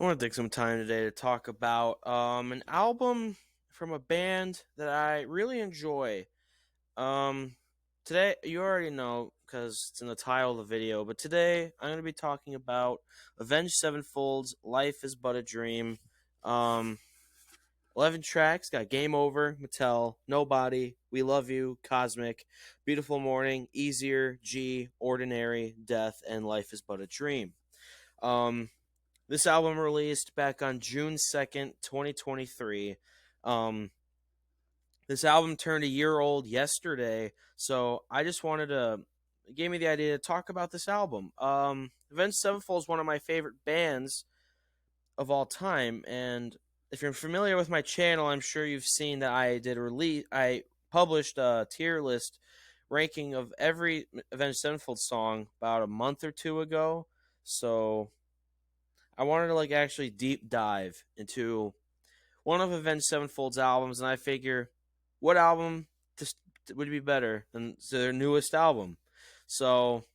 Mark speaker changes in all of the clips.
Speaker 1: I want to take some time today to talk about an album from a band that I really enjoy. Um, Today, you already know because it's in the title of the video, but today I'm going to be talking about Avenged Sevenfold's "Life Is But a Dream." Um, 11 tracks, got Game Over, Mattel, Nobody, We Love You, Cosmic, Beautiful Morning, Easier, G, Ordinary, Death, and Life Is But a Dream. Um, this album released back on June 2nd, 2023. Um, this album turned a year old yesterday, so I just wanted to it gave me the idea to talk about this album. Avenged Sevenfold is one of my favorite bands of all time, and if you're familiar with my channel, I'm sure you've seen that I published a tier list ranking of every Avenged Sevenfold song about a month or two ago. So I wanted to actually deep dive into one of Avenged Sevenfold's albums, and I figure what album just would be better than their newest album. So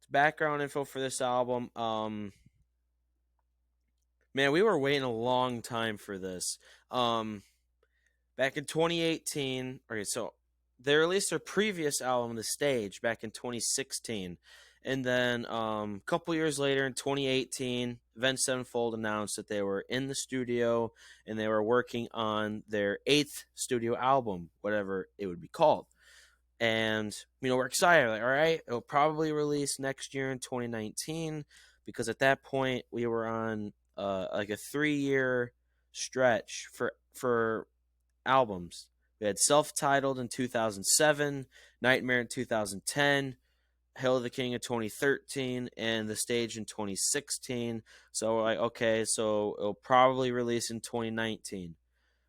Speaker 1: background info for this album. Man, we were waiting a long time for this. Um, Back in 2018. Okay, so they released their previous album, The Stage, back in 2016. And then a couple years later in 2018, Avenged Sevenfold announced that they were in the studio and they were working on their eighth studio album, whatever it would be called. And, we're excited. Like, all right, it'll probably release next year in 2019 because at that point we were on like a 3 year stretch for albums. We had Self-Titled in 2007, Nightmare in 2010, Hail of the King in 2013, and The Stage in 2016. So we're like, okay, so it'll probably release in 2019.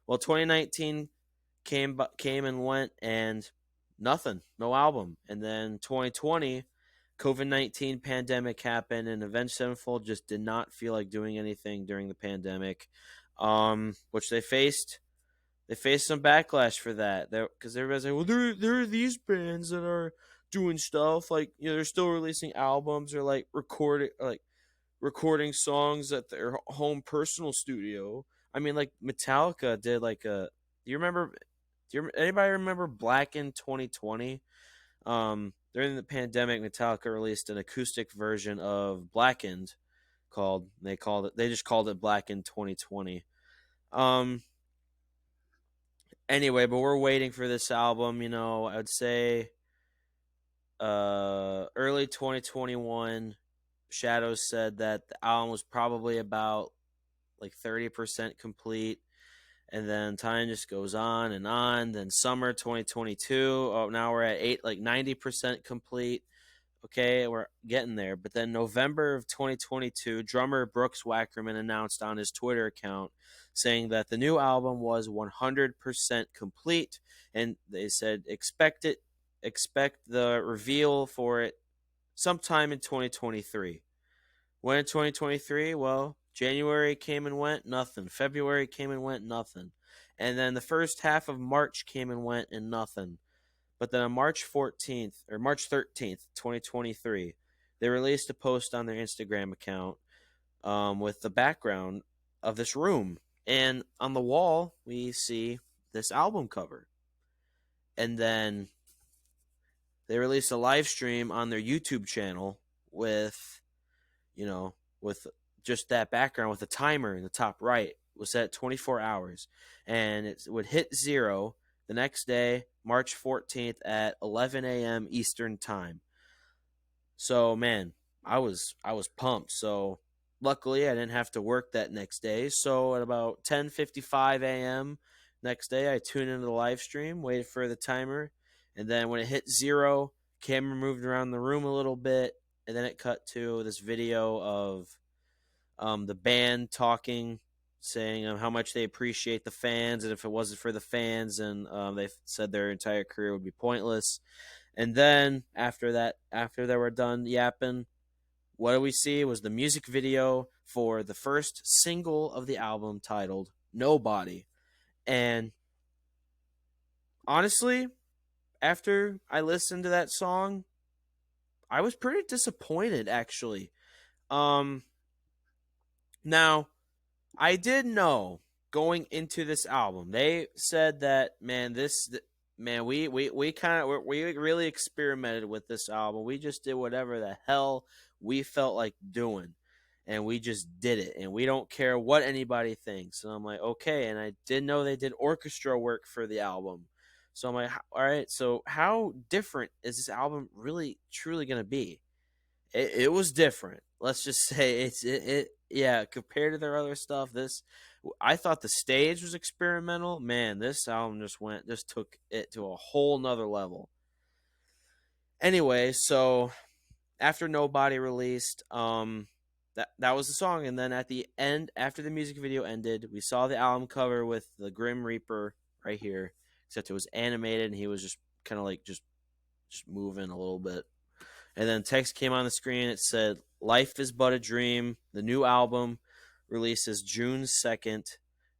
Speaker 1: Well, 2019 came and went, and nothing, no album. And then 2020, COVID-19 pandemic happened, and Avenged Sevenfold just did not feel like doing anything during the pandemic, which they faced some backlash for that because everybody's like, well, there are these bands that are doing stuff like they're still releasing albums or recording songs at their home personal studio. I mean, like Metallica did like a. Do you remember? Anybody remember Black in 2020? During the pandemic, Metallica released an acoustic version of Blackened they just called it Black in 2020. Um, Anyway, but we're waiting for this album. I would say early 2021. Shadows said that the album was probably about like 30% complete, and then time just goes on and on. Then summer 2022. Oh, now we're at 90% complete. Okay, we're getting there. But then November of 2022, drummer Brooks Wackerman announced on his Twitter account saying that the new album was 100% complete, and they said expect the reveal for it sometime in 2023. When in 2023? Well, January came and went, nothing. February came and went, nothing. And then the first half of March came and went, and nothing. But then on March 13th, 2023, they released a post on their Instagram account with the background of this room. And on the wall, we see this album cover. And then they released a live stream on their YouTube channel with, with just that background with a timer in the top right. It was set at 24 hours. And it would hit zero the next day, March 14th at 11 a.m. Eastern Time. So, man, I was pumped. So, luckily I didn't have to work that next day. So, at about 10:55 a.m. next day, I tuned into the live stream, waited for the timer, and then when it hit zero, camera moved around the room a little bit, and then it cut to this video of the band talking, saying how much they appreciate the fans, and if it wasn't for the fans, and they said their entire career would be pointless. And then after they were done yapping, what do we see was the music video for the first single of the album titled Nobody. And honestly, after I listened to that song, I was pretty disappointed actually. Um Now, I did know going into this album, they said that man, man, we kind of we really experimented with this album. We just did whatever the hell we felt like doing, and we just did it, and we don't care what anybody thinks. And I'm like, okay. And I did know they did orchestra work for the album, so I'm like, all right. So how different is this album really truly gonna be? It was different. Let's just say it yeah, compared to their other stuff, this I thought the stage was experimental. Man, this album just took it to a whole nother level. Anyway, so after Nobody released, that was the song, and then at the end, after the music video ended, we saw the album cover with the Grim Reaper right here, except it was animated and he was just kind of like just moving a little bit. And then text came on the screen. It said, "Life is but a dream. The new album releases June 2nd.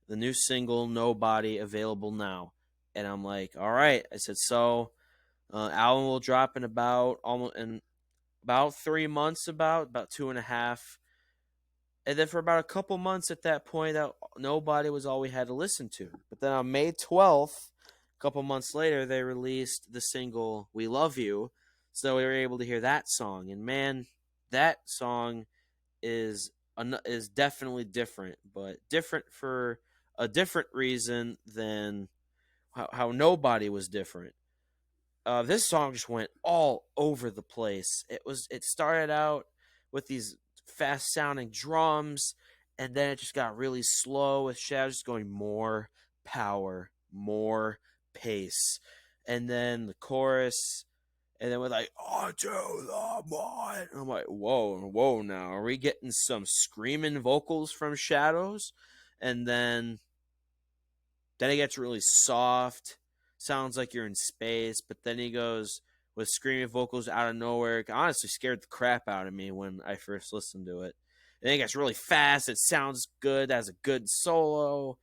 Speaker 1: The new single, Nobody, available now." And I'm like, all right. I said, so album will drop in about 3 months, about 2.5. And then for about a couple months at that point, that Nobody was all we had to listen to. But then on May 12th, a couple months later, they released the single "We Love You," so we were able to hear that song. And man, that song is definitely different, but different for a different reason than how Nobody was different. This song just went all over the place. It started out with these fast sounding drums, and then it just got really slow with Shadows just going more power, more pace, and then the chorus, and then we're like, "Onto the mind." I'm like, whoa, now are we getting some screaming vocals from Shadows? And then it gets really soft. Sounds like you're in space, but then he goes with screaming vocals out of nowhere. It honestly scared the crap out of me when I first listened to it. And then it gets really fast. It sounds good. Has a good solo.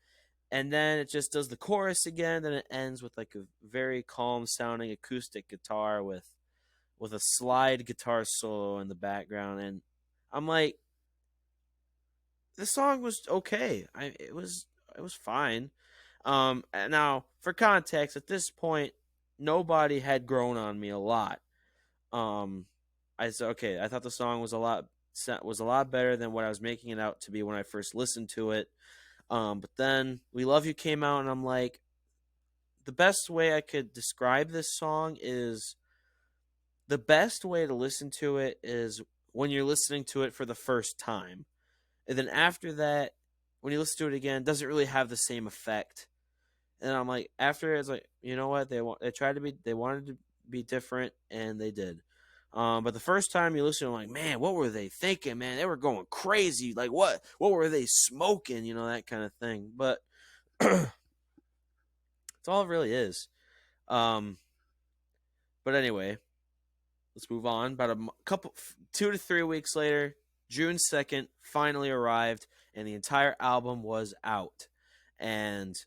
Speaker 1: And then it just does the chorus again. Then it ends with like a very calm sounding acoustic guitar with a slide guitar solo in the background. And I'm like, the song was okay. It was fine. And now for context, at this point, Nobody had grown on me a lot. I said, okay, I thought the song was a lot better than what I was making it out to be when I first listened to it. But then "We Love You" came out, and I'm like, the best way I could describe this song is the best way to listen to it is when you're listening to it for the first time, and then after that, when you listen to it again, it doesn't really have the same effect. And I'm like, after it's like, you know what? They wanted to be different, and they did. But the first time you listen, I'm like, man, what were they thinking, man? They were going crazy. Like, what were they smoking? That kind of thing. But that's all it really is. Um, but anyway, let's move on. About a couple, 2 to 3 weeks later, June 2nd finally arrived, and the entire album was out. And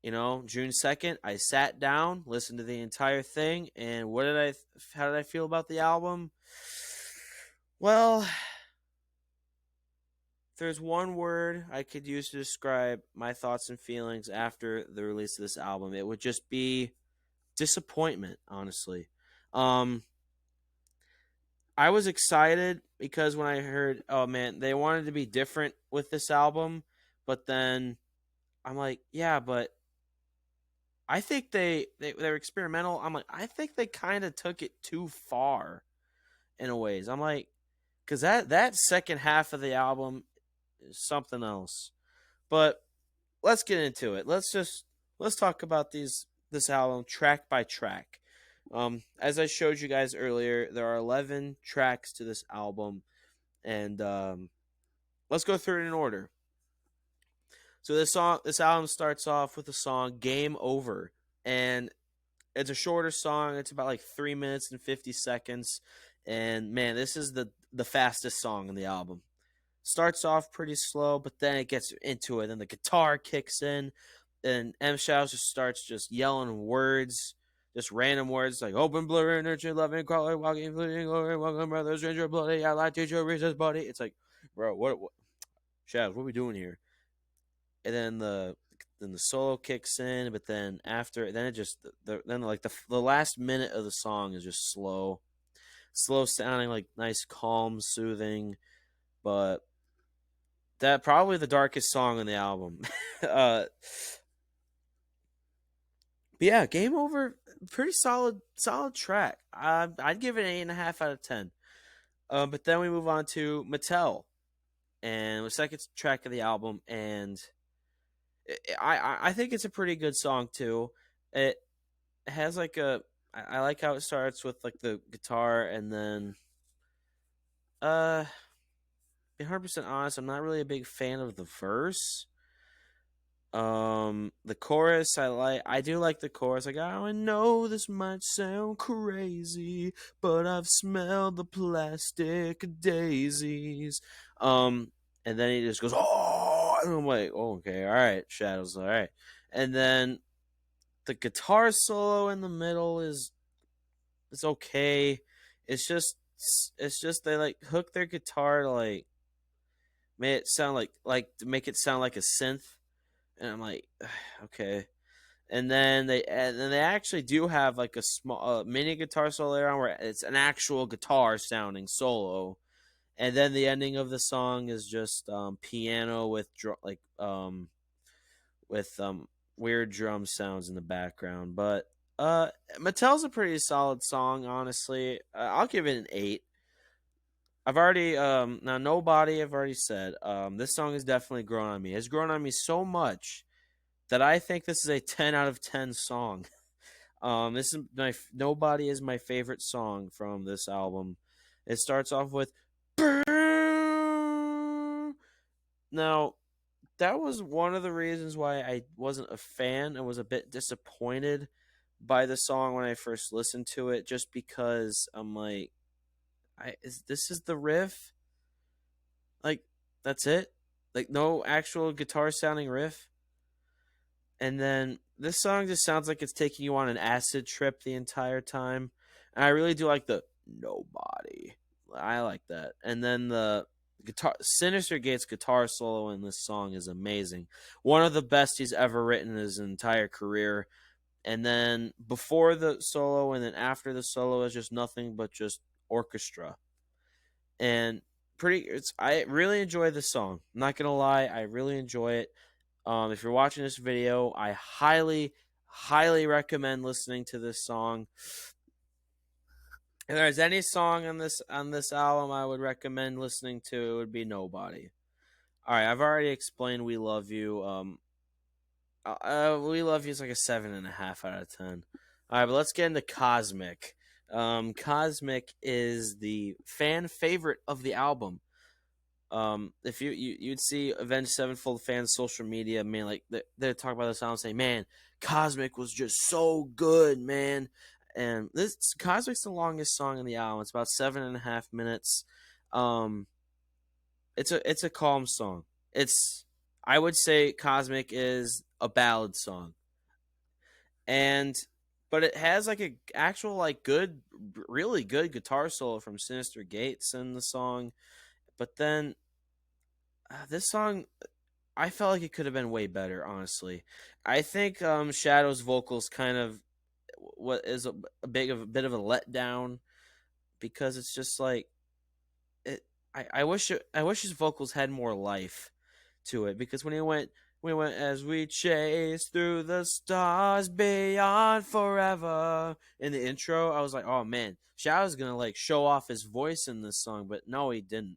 Speaker 1: June 2nd, I sat down, listened to the entire thing, and how did I feel about the album? Well, if there's one word I could use to describe my thoughts and feelings after the release of this album, it would just be disappointment, honestly. Um, I was excited because when I heard, oh man, they wanted to be different with this album, but then I'm like, yeah, but I think they're experimental. I'm like, I think they kind of took it too far in a ways. I'm like, because that second half of the album is something else. But let's get into it. Let's talk about this album track by track. As I showed you guys earlier, there are 11 tracks to this album, and let's go through it in order. So this album starts off with the song "Game Over," and it's a shorter song. It's about like 3 minutes and 50 seconds, and man, this is the fastest song on the album. Starts off pretty slow, but then it gets into it, and the guitar kicks in, and M. Shadows just starts just yelling words, just random words like "open blur energy, loving crawler, walking, bleeding, welcome brothers, ginger bloody, I like teacher, reasons buddy." It's like, bro, what Shadows, what are we doing here? And then the solo kicks in, but then after then it just then like the last minute of the song is just slow sounding, like nice, calm, soothing. But that probably the darkest song on the album. But yeah, Game Over, pretty solid track. I'd give it an 8.5 out of 10. But then we move on to Mattel, and the second track of the album, and I think it's a pretty good song too. It has like I like how it starts with like the guitar, and then be 100% honest, I'm not really a big fan of the verse. The chorus I do like the chorus. Like, I know this might sound crazy, but I've smelled the plastic daisies. Um, and then he just goes, oh, and I'm like, oh, okay, all right, Shadows, all right. And then the guitar solo in the middle is it's okay. It's just it's just they like hook their guitar to like make it sound like to make it sound like a synth, and I'm like, okay. And then they actually do have like a small mini guitar solo there on where it's an actual guitar sounding solo, and then the ending of the song is just piano with weird drum sounds in the background. But Mattel's a pretty solid song, honestly. I'll give it an 8. I've already now Nobody I've already said. This song has definitely grown on me. It's grown on me so much that I think this is a 10 out of 10 song. This is my Nobody is my favorite song from this album. It starts off with now that was one of the reasons why I wasn't a fan and was a bit disappointed by the song when I first listened to it, just because I'm like, this is the riff? Like, that's it? Like, no actual guitar sounding riff? And then this song just sounds like it's taking you on an acid trip the entire time. And I really do like the Nobody. I like that. And then the guitar Sinister Gates guitar solo in this song is amazing. One of the best he's ever written in his entire career. And then before the solo and then after the solo is just nothing but just orchestra. And I really enjoy this song. I'm not gonna lie, I really enjoy it. If you're watching this video, I highly recommend listening to this song. If there's any song on this album I would recommend listening to, it would be Nobody. All right, I've already explained We Love You. We Love You is like a 7.5 out of 10. All right, but let's get into Cosmic. Cosmic is the fan favorite of the album. If you'd see Avenged Sevenfold fans social media, man, like they're talking about this album, saying, "Man, Cosmic was just so good, man." And this Cosmic's the longest song in the album. It's about 7.5 minutes. Um, it's a calm song. I would say Cosmic is a ballad song, and but it has like a actual like really good guitar solo from Sinister Gates in the song. But then this song, I felt like it could have been way better, honestly. I think Shadow's vocals kind of what is a bit of a letdown, because it's just like it. I wish his vocals had more life to it, because when he went as we chase through the stars beyond forever in the intro, I was like, oh man, Shadow's gonna like show off his voice in this song, but no, he didn't.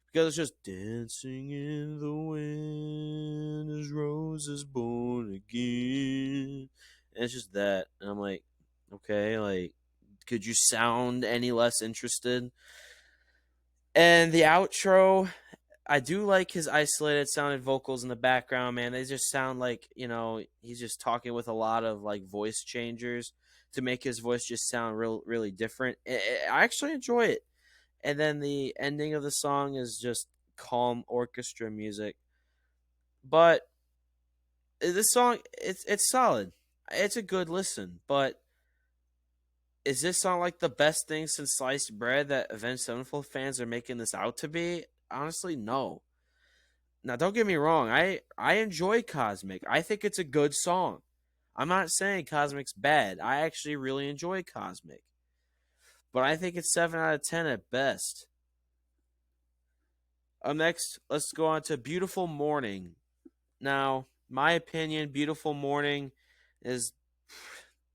Speaker 1: Because it's just dancing in the wind as roses born again. And it's just that. And I'm like, okay, like, could you sound any less interested? And the outro, I do like his isolated sounded vocals in the background, man. They just sound like, he's just talking with a lot of like voice changers to make his voice just sound really different. I actually enjoy it. And then the ending of the song is just calm orchestra music. But this song, it's solid. It's a good listen. But is this song like the best thing since sliced bread that Avenged Sevenfold fans are making this out to be? Honestly, no. Now, don't get me wrong. I enjoy Cosmic. I think it's a good song. I'm not saying Cosmic's bad. I actually really enjoy Cosmic, but I think it's 7 out of 10 at best. Next, let's go on to Beautiful Morning. Now, my opinion, Beautiful Morning is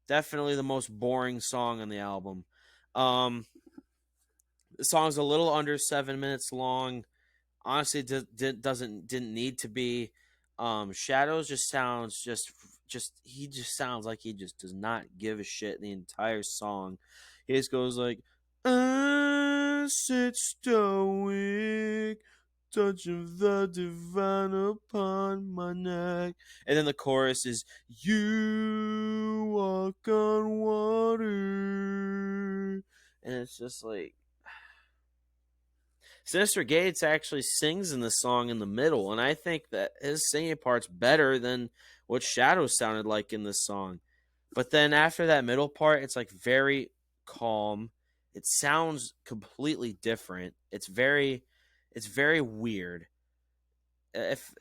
Speaker 1: definitely the most boring song on the album. Um, the song's a little under 7 minutes long. Honestly, didn't need to be. Shadows just sounds just he just sounds like he just does not give a shit the entire song. He just goes like, I sit stoic, touch of the divine upon my neck, and then the chorus is, you walk on water, and it's just like Sinister Gates actually sings in the song in the middle, and I think that his singing part's better than what Shadow sounded like in this song. But then after that middle part, it's like very calm. It sounds completely different. It's very weird. If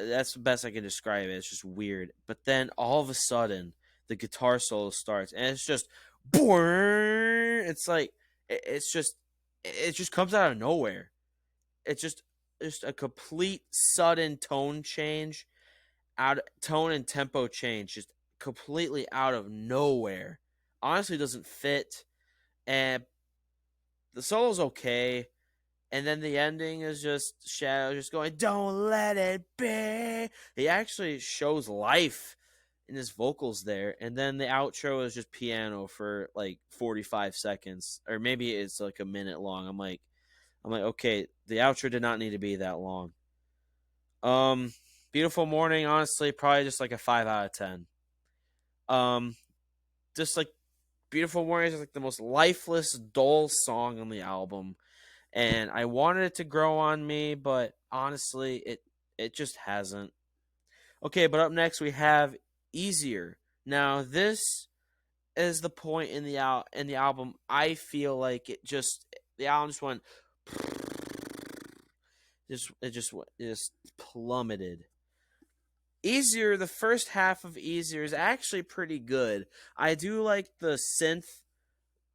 Speaker 1: that's the best I can describe it. It's just weird. But then all of a sudden, the guitar solo starts, and it's just, it's like it just comes out of nowhere. It's just a complete sudden tone change, out tone and tempo change, just completely out of nowhere. Honestly, doesn't fit, and the solo's okay. And then the ending is just Shadow just going, "Don't let it be." He actually shows life in his vocals there. And then the outro is just piano for like 45 seconds, or maybe it's like a minute long. I'm like, okay, the outro did not need to be that long. Um, Beautiful Morning, honestly, probably just like a 5 out of 10. Um, just like Beautiful Morning is like the most lifeless, dull song on the album, and I wanted it to grow on me, but honestly, it just hasn't. Okay, but up next we have Easier. Now this is the point in the album I feel like the album just went, it just plummeted. Easier, the first half of Easier is actually pretty good. I do like the synth,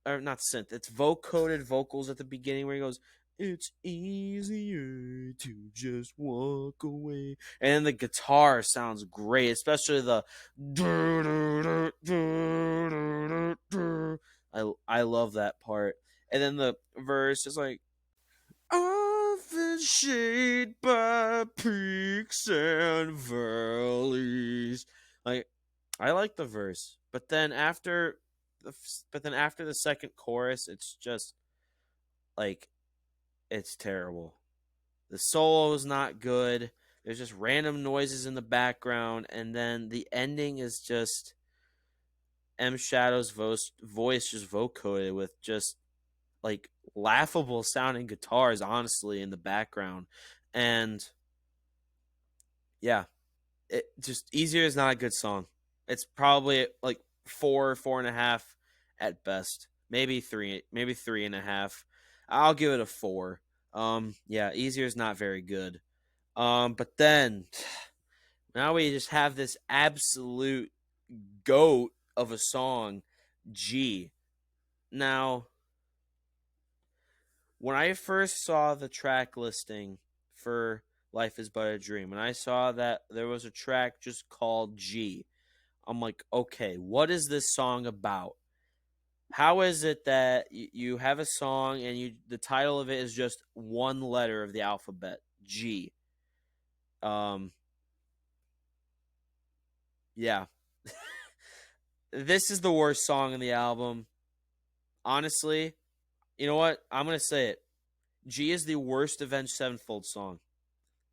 Speaker 1: or not synth, it's vocoded vocals at the beginning where he goes, "It's easier to just walk away." And then the guitar sounds great, especially the I love that part. And then the verse is like, often shaded by peaks and valleys. Like, I like the verse, but then after the second chorus, it's just like it's terrible. The solo is not good. There's just random noises in the background, and then the ending is just M Shadow's voice just vocoded with just like laughable sounding guitars, honestly, in the background. And yeah, it just Easier is not a good song. It's probably like 4.5 at best, maybe 3.5. I'll give it a 4. Yeah, Easier is not very good. But then now we just have this absolute goat of a song, G. Now, when I first saw the track listing for Life is But a Dream, and I saw that there was a track just called G, I'm like, okay, what is this song about? How is it that you have a song and the title of it is just one letter of the alphabet, G? Um, yeah, this is the worst song in the album. Honestly, you know what? I'm gonna say it. G is the worst Avenged Sevenfold song,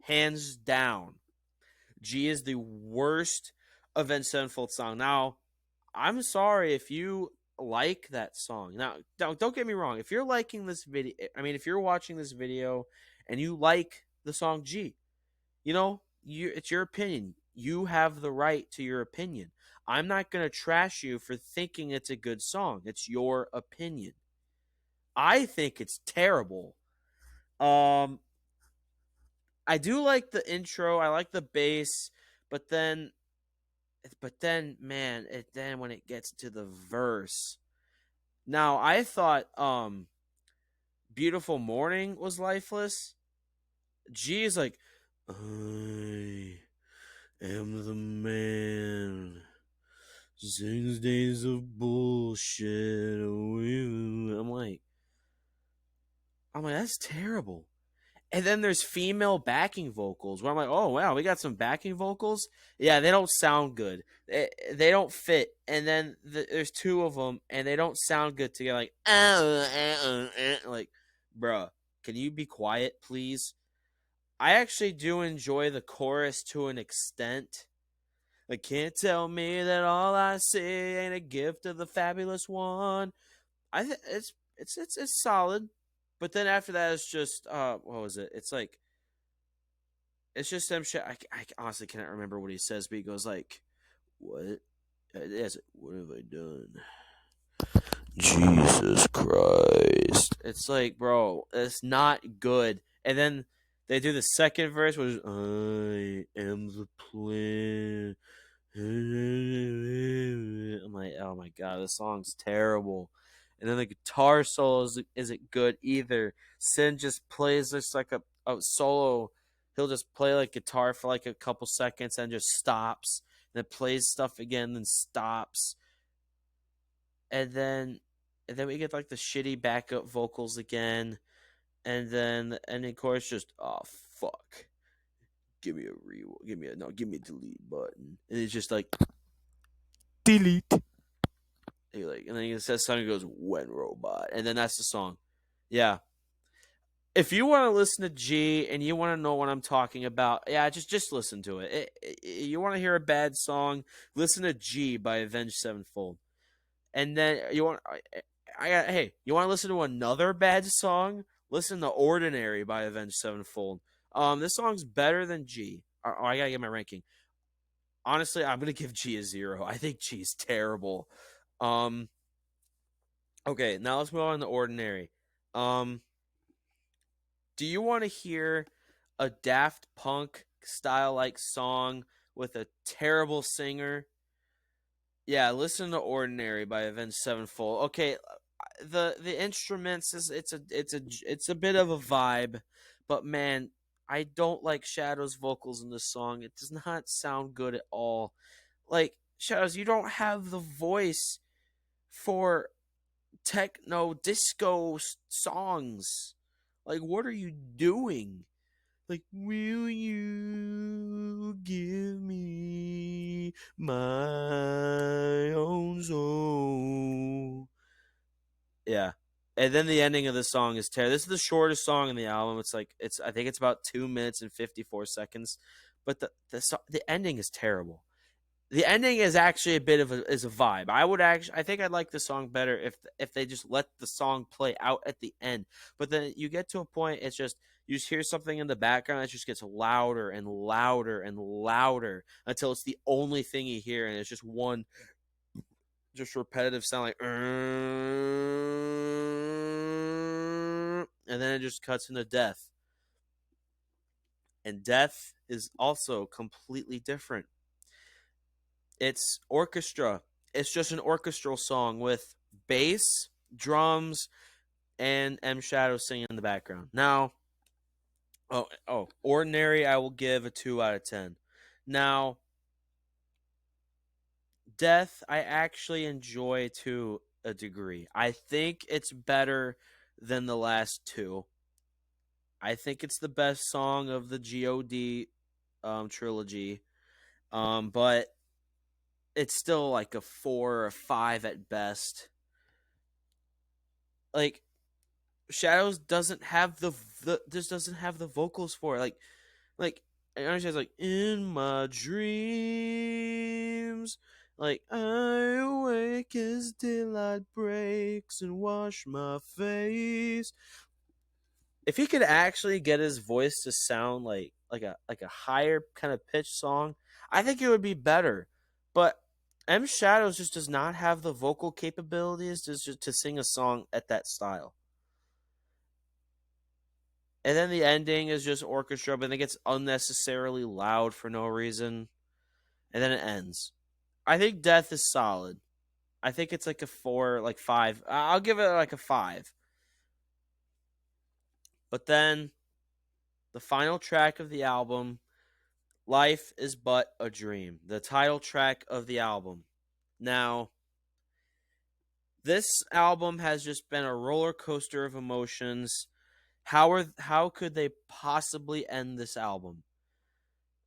Speaker 1: hands down. G is the worst Avenged Sevenfold song. Now, I'm sorry if you like that song. Now, don't get me wrong. If you're liking this video, I mean, if you're watching this video and you like the song G, it's your opinion. You have the right to your opinion. I'm not going to trash you for thinking it's a good song. It's your opinion. I think it's terrible. Um, I do like the intro. I like the bass, but then man, then when it gets to the verse. Now, I thought Beautiful Morning was lifeless. G is like, I am the man. 6 days of bullshit. I'm like, that's terrible. And then there's female backing vocals where I'm like, oh wow, we got some backing vocals. Yeah, they don't sound good. They don't fit. And then there's two of them, and they don't sound good together. Like, like, bruh, can you be quiet, please? I actually do enjoy the chorus to an extent. Like, can't tell me that all I see ain't a gift of the fabulous one. I think it's solid, but then after that, it's just what was it? It's like it's just some shit. I honestly cannot remember what he says, but he goes like, "What? What have I done? Jesus Christ!" It's like, bro, it's not good. And then they do the second verse, which is, "I am the plan." I'm like, oh my god, this song's terrible. And then the guitar solo isn't good either. Sin just plays this like a solo. He'll just play like guitar for like a couple seconds and just stops. And then plays stuff again, then stops. And then we get like the shitty backup vocals again. And then the ending chorus just, oh fuck. Give me a delete button. And it's just like delete. And then he says something, goes, when robot, and then that's the song. Yeah, if you want to listen to G and you want to know what I'm talking about, yeah, just listen to it. You want to hear a bad song, listen to G by Avenged Sevenfold. And then hey, you want to listen to another bad song, listen to Ordinary by Avenged Sevenfold. This song's better than G. I gotta get my ranking. Honestly, I'm gonna give G a 0. I think G is terrible. um Okay, now let's move on to Ordinary. Um, do you want to hear a Daft Punk style like song with a terrible singer? Yeah, listen to Ordinary by Avenged Sevenfold. Okay, the instruments is it's a bit of a vibe, but man, I don't like Shadow's vocals in this song. It does not sound good at all. Like, Shadows, you don't have the voice for techno disco songs. Like, what are you doing? Like, will you give me my own soul? Yeah. And then the ending of the song is terrible. This is the shortest song in the album. I think it's about 2 minutes and 54 seconds. But the ending is terrible. The ending is actually a bit of a vibe. I think I'd like the song better if they just let the song play out at the end. But then you get to a point, it's just you just hear something in the background that just gets louder and louder and louder until it's the only thing you hear, and it's just one just repetitive sound like, and then it just cuts into death. And death is also completely different. It's orchestra. It's just an orchestral song with bass, drums, and M Shadow singing in the background. Now, Ordinary, I will give a 2 out of 10. Now, Death, I actually enjoy to a degree. I think it's better than the last two. I think it's the best song of the God trilogy. But it's still like a 4 or a 5 at best. Like, Shadows doesn't have just doesn't have the vocals for it. Like I understand, like, in my dreams, like I awake as daylight breaks and wash my face. If he could actually get his voice to sound like a higher kind of pitch song, I think it would be better. But M Shadows just does not have the vocal capabilities to sing a song at that style. And then the ending is just orchestra, but then it gets unnecessarily loud for no reason. And then it ends. I think Death is solid. I think it's like a 4, like 5. I'll give it like a 5. But then the final track of the album, Life is But a Dream, the title track of the album. Now, this album has just been a roller coaster of emotions. How could they possibly end this album?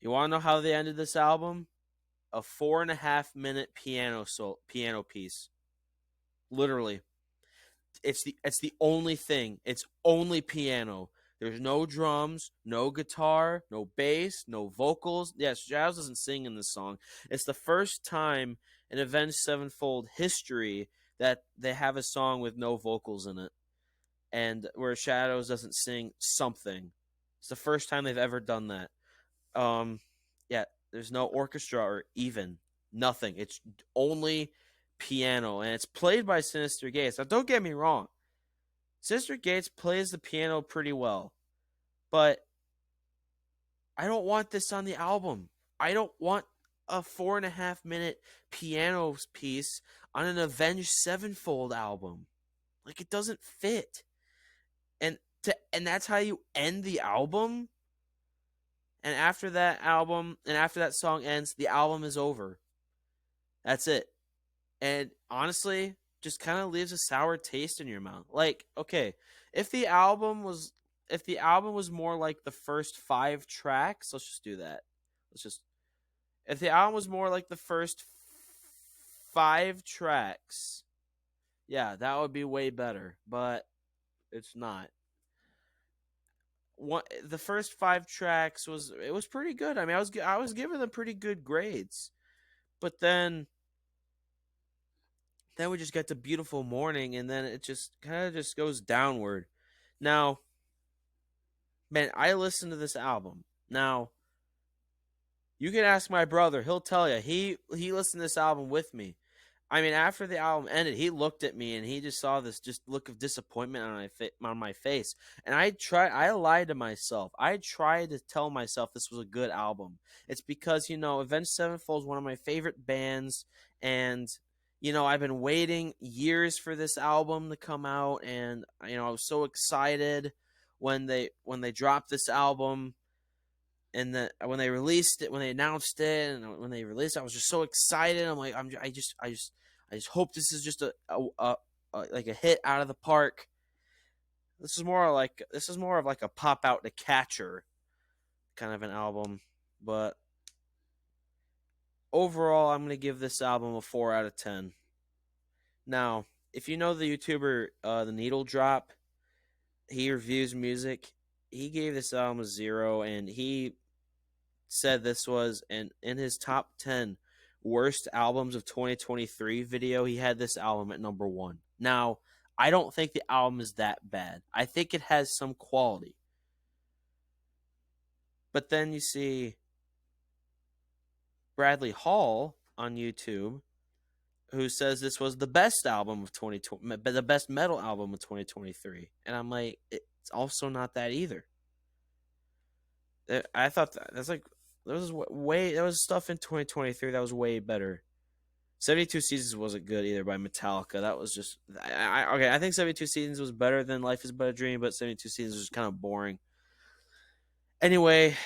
Speaker 1: You want to know how they ended this album? A 4.5 minute piano piece. Literally, it's the only thing. It's only piano. There's no drums, no guitar, no bass, no vocals. Yes, Jazz doesn't sing in this song. It's the first time in Avenged Sevenfold history that they have a song with no vocals in it, and where Shadows doesn't sing something. It's the first time they've ever done that. Um, yeah, there's no orchestra or even nothing. It's only piano, and it's played by Sinister Gates. Now, don't get me wrong. Sinister Gates plays the piano pretty well, but I don't want this on the album. I don't want a 4.5 minute piano piece on an Avenged Sevenfold album. Like, it doesn't fit. And that's how you end the album. And after that song ends, the album is over. That's it. And honestly, just kind of leaves a sour taste in your mouth. Like, okay, if the album was more like the first 5 tracks, let's just do that. Let's just If the album was more like the first 5 tracks, yeah, that would be way better, but it's not. The first 5 tracks was pretty good. I mean, I was giving them pretty good grades. But then we just get to Beautiful Morning, and then it just kind of just goes downward. Now, man, I listened to this album. Now, you can ask my brother; he'll tell you he listened to this album with me. I mean, after the album ended, he looked at me and he just saw this just look of disappointment on my face. And I lied to myself. I tried to tell myself this was a good album. It's because, Avenged Sevenfold is one of my favorite bands. And, I've been waiting years for this album to come out. And, I was so excited when they dropped this album. And when they released it, when they announced it, and when they released it, I was just so excited. I'm like, I just hope this is just like a hit out of the park. This is more of like a pop out to catcher kind of an album. But overall, I'm gonna give this album a 4 out of 10. Now, if you know the YouTuber the Needle Drop, he reviews music. He gave this album a 0, and he said this was in his top 10 worst albums of 2023 video, he had this album at number 1. Now, I don't think the album is that bad. I think it has some quality. But then you see Bradley Hall on YouTube, who says this was the best album of 2020, the best metal album of 2023. And I'm like, it's also not that either. I thought that's like there was stuff in 2023 that was way better. 72 Seasons wasn't good either by Metallica. That was just I think 72 Seasons was better than Life is But a Dream, but 72 Seasons was kind of boring. Anyway,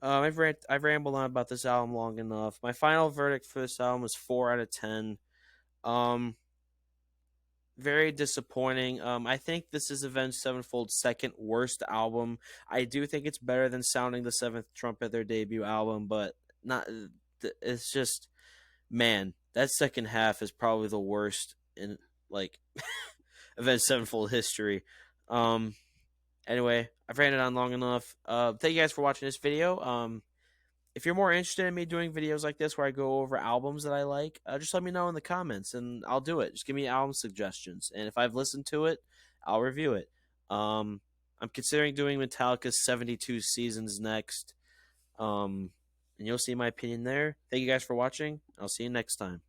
Speaker 1: I've rambled on about this album long enough. My final verdict for this album was 4 out of 10. Very disappointing. I think this is Avenged Sevenfold's second worst album. I do think it's better than Sounding the Seventh Trumpet, their debut album, but not. It's just, man, that second half is probably the worst in like Avenged Sevenfold history. Anyway, I've ranted on long enough. Thank you guys for watching this video. If you're more interested in me doing videos like this where I go over albums that I like, just let me know in the comments and I'll do it. Just give me album suggestions. And if I've listened to it, I'll review it. I'm considering doing Metallica's 72 Seasons next. And you'll see my opinion there. Thank you guys for watching. I'll see you next time.